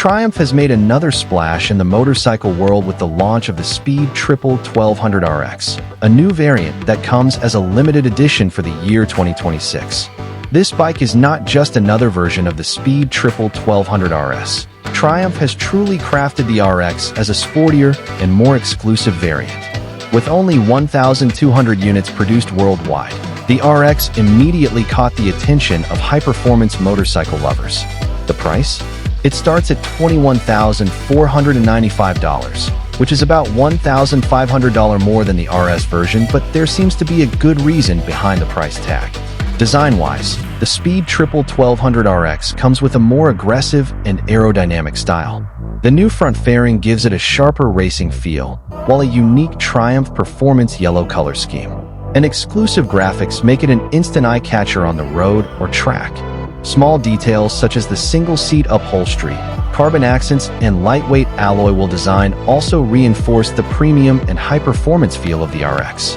Triumph has made another splash in the motorcycle world with the launch of the Speed Triple 1200RX, a new variant that comes as a limited edition for the year 2026. This bike is not just another version of the Speed Triple 1200RS. Triumph has truly crafted the RX as a sportier and more exclusive variant. With only 1,200 units produced worldwide, the RX immediately caught the attention of high-performance motorcycle lovers. The price? It starts at $21,495, which is about $1,500 more than the RS version, but there seems to be a good reason behind the price tag. Design-wise, the Speed Triple 1200RX comes with a more aggressive and aerodynamic style. The new front fairing gives it a sharper racing feel, while a unique Triumph Performance yellow color scheme and exclusive graphics make it an instant eye-catcher on the road or track. Small details such as the single-seat upholstery, carbon accents, and lightweight alloy wheel design also reinforce the premium and high-performance feel of the RX.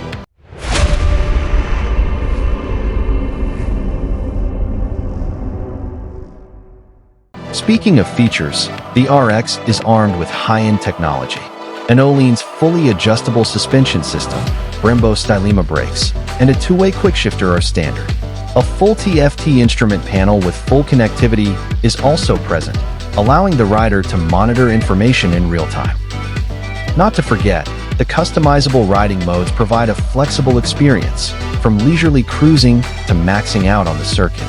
Speaking of features, the RX is armed with high-end technology. An Öhlins fully adjustable suspension system, Brembo Stylema brakes, and a two-way quickshifter are standard. A full TFT instrument panel with full connectivity is also present, allowing the rider to monitor information in real time. Not to forget, the customizable riding modes provide a flexible experience, from leisurely cruising to maxing out on the circuit.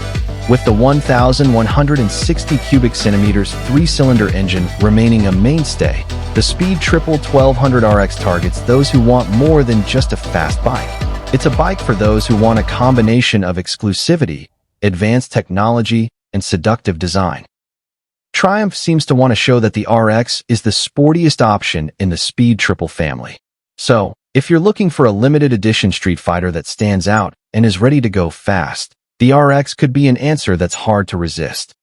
With the 1,160 cubic centimeters three-cylinder engine remaining a mainstay, the Speed Triple 1200RX targets those who want more than just a fast bike. It's a bike for those who want a combination of exclusivity, advanced technology, and seductive design. Triumph seems to want to show that the RX is the sportiest option in the Speed Triple family. So, if you're looking for a limited edition street fighter that stands out and is ready to go fast, the RX could be an answer that's hard to resist.